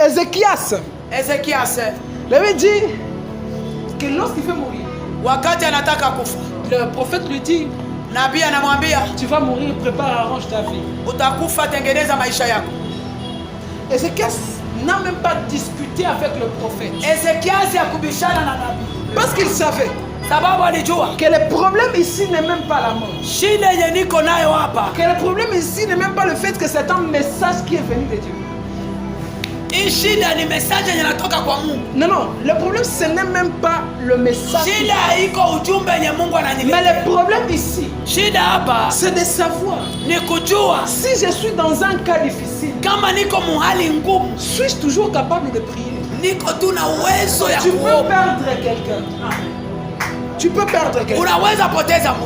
Ézéchias. La Bible dit que lorsqu'il veut mourir, le prophète lui dit, tu vas mourir, prépare, arrange ta vie. Ézéchias n'a même pas discuté avec le prophète. Parce qu'il savait que le problème ici n'est même pas la mort. Que le problème ici n'est même pas le fait que c'est un message qui est venu de Dieu. Non, non, le problème ce n'est même pas le message. Mais le problème ici, c'est de savoir si je suis dans un cas difficile, suis-je toujours capable de prier? Tu peux perdre quelqu'un. Tu peux perdre quelqu'un.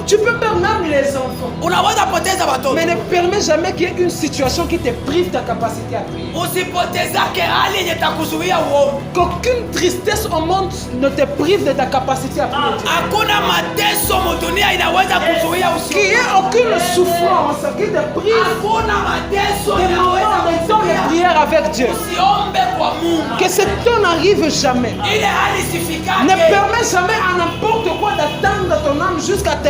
Tu peux perdre même les enfants. Mais ne permets jamais qu'il y ait une situation qui te prive de ta capacité à prier. Qu'aucune tristesse au monde ne te prive de ta capacité à prier. Qu'il n'y ait aucune souffrance qui te prive de temps de prière avec Dieu. Que ce temps n'arrive jamais. Ne permets jamais à n'importe quoi d'attendre ton âme jusqu'à te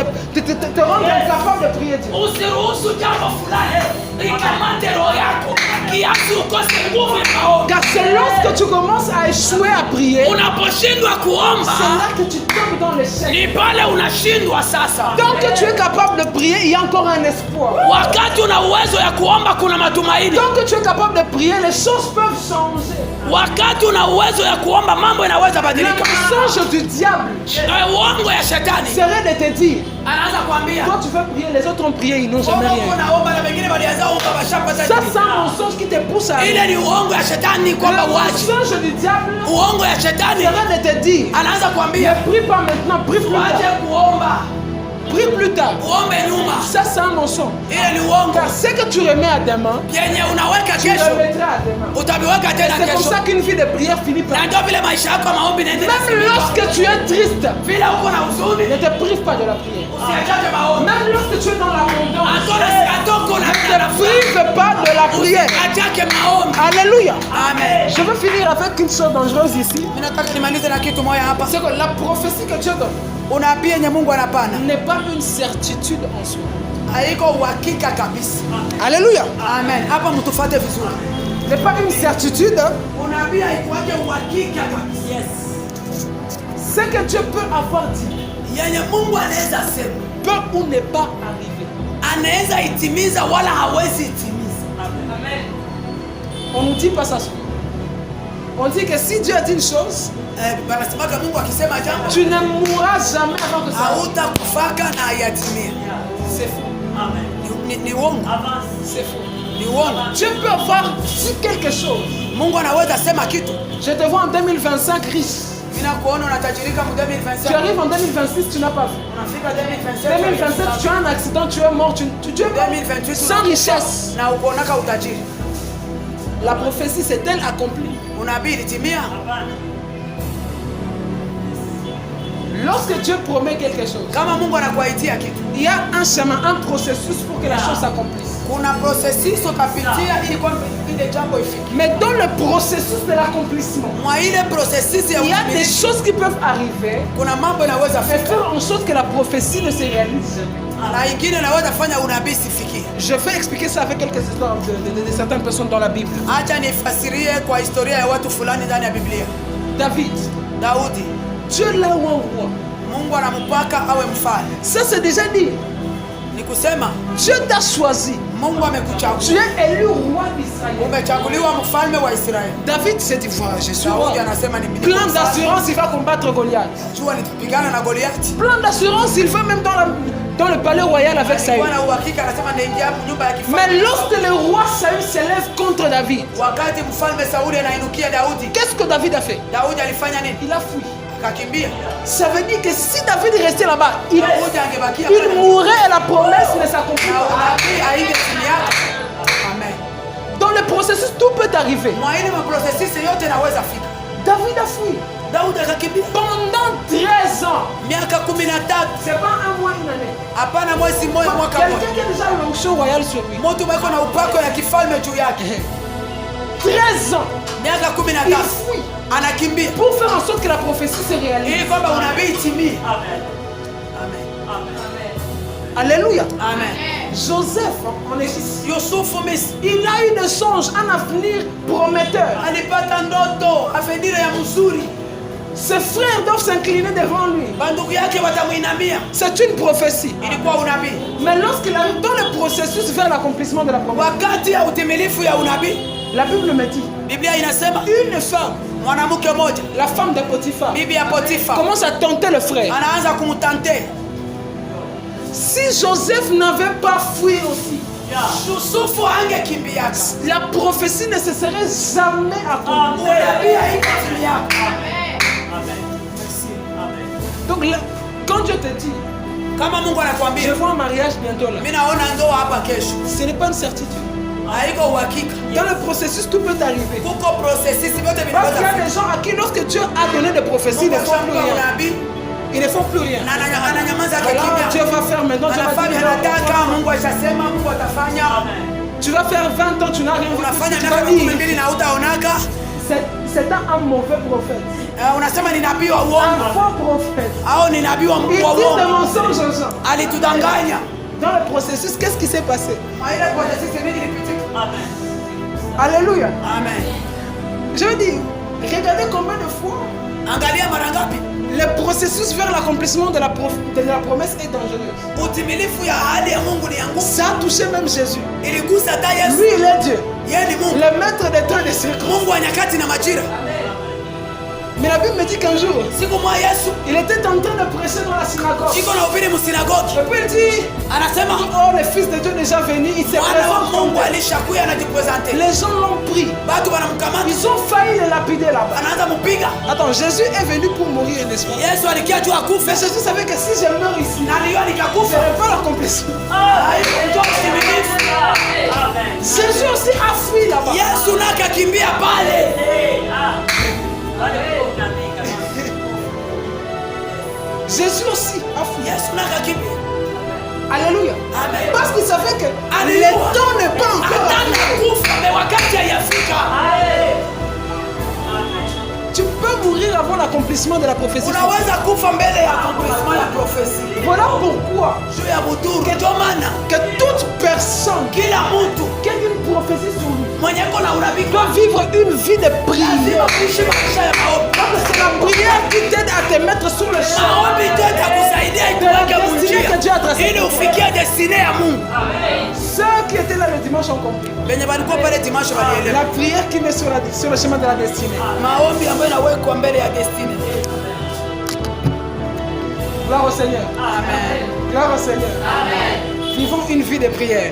rendre incapable de prier Dieu. Car c'est lorsque tu commences à échouer à prier, c'est là que tu tombes dans l'échec. Tant que tu es capable de prier, il y a encore un espoir. Tant que tu es capable de prier, les choses peuvent changer. Le mensonge du diable serait de te dire, quand tu veux prier, les autres ont prié, ils n'ont jamais rien. Ça, c'est un mensonge qui te pousse à aller. Le mensonge du diable serait de te dire, ne prie pas maintenant, prie plus tard. Prie plus tard. Ça, c'est un mensonge. Car ce que tu remets à demain, tu remettras à demain. C'est pour ça qu'une vie de prière finit par. Même lorsque tu es triste, ne te prive pas de la prière. Même lorsque tu es dans l'abondance, ne te prive pas de la prière. Alléluia. Amen. Je veux finir avec une chose dangereuse ici. C'est que la prophétie que Dieu donne n'est pas une certitude en soi. Alléluia. Amen. N'est pas une certitude. Ce que Dieu peut avoir dit peut ou n'est pas arrivé. On ne dit pas ça souvent. On dit que si Dieu a dit une chose, tu ne mourras jamais avant que ça arrive. C'est faux. C'est faux. Dieu peut avoir dit quelque chose. Je te vois en 2025 riche. Tu arrives en 2026, tu n'as pas vu. 2027, tu as un accident, tu es mort, tu es mort sans richesse. La prophétie s'est-elle accomplie? Lorsque Dieu promet quelque chose, il y a un chemin, un processus pour que la chose s'accomplisse. Mais dans le processus de l'accomplissement, il y a des choses qui peuvent arriver et faire en sorte que la prophétie ne se réalise jamais. Je vais expliquer ça avec quelques histoires de certaines personnes dans la Bible. David, Dieu l'a ou un roi. Ça c'est déjà dit. Dieu t'a choisi. Tu es élu roi d'Israël. David s'est dit, voilà, je suis roi. Plein d'assurance, il va combattre Goliath. Plein d'assurance, il va même dans le palais royal avec Saül. Mais lorsque le roi Saül s'élève contre David, qu'est-ce que David a fait? Il a fui. Ça veut dire que si David restait là-bas, il mourrait et la promesse ne s'accomplirait pas. Dans le processus, tout peut arriver. David a fui. Pendant 13 ans. C'est pas un mois, une année. Quelqu'un qui a déjà l'onction royale sur lui. 13 ans. Il fuit pour faire en sorte que la prophétie se réalise. Amen. Alléluia. Amen. Joseph en Égypte, il a eu des songes, un avenir prometteur. Ses frères doivent s'incliner devant lui. C'est une prophétie. Mais lorsqu'il arrive dans le processus vers l'accomplissement de la promesse, la Bible me dit, une femme, la femme de Potiphar, commence à tenter le frère. Si Joseph n'avait pas fui aussi, la prophétie ne se serait jamais accomplie. Donc là, quand Dieu te dit, je vois un mariage bientôt là, ce n'est pas une certitude. Dans le processus, tout peut arriver. Parce qu'il y a des gens à qui, lorsque Dieu a donné des prophéties, ils ne font plus rien. Ils ne font plus rien. Voilà, Dieu va faire maintenant. Tu vas faire 20 ans, tu n'as rien vu. C'est un mauvais prophète. Un faux prophète. Il dit des mensonges aux gens. Dans le processus, qu'est-ce qui s'est passé? Alléluia. Amen. Je veux dire, regardez combien de fois le processus vers l'accomplissement de la promesse est dangereux. Ça a touché même Jésus. Lui, il est Dieu. Le maître des temps et des circonstances. Mais la Bible me dit qu'un jour, il était en train de prêcher dans la synagogue. Et puis il dit, oh, le Fils de Dieu est déjà venu, il s'est présenté. Les gens l'ont pris. Ils ont failli le lapider là-bas. Attends, Jésus est venu pour mourir, n'est-ce pas? Mais Jésus savait que si je meurs ici, je n'aurai pas l'accomplissement. Jésus aussi a fui là-bas. Jésus aussi a fui. Alléluia. Amen. Parce qu'il savait que le temps n'est pas encore arrivé. Tu peux mourir avant l'accomplissement de la prophétie. Voilà pourquoi que toute personne qui a une prophétie sur lui doit vivre une vie de prière. C'est la prière qui t'aide à te mettre sur le chemin de la destinée que Dieu a tracée. Ceux qui étaient là le dimanche ont compris. La prière qui met sur le chemin de la destinée. Gloire au Seigneur. Amen. Gloire au Seigneur. Amen. Vivons une vie de prière.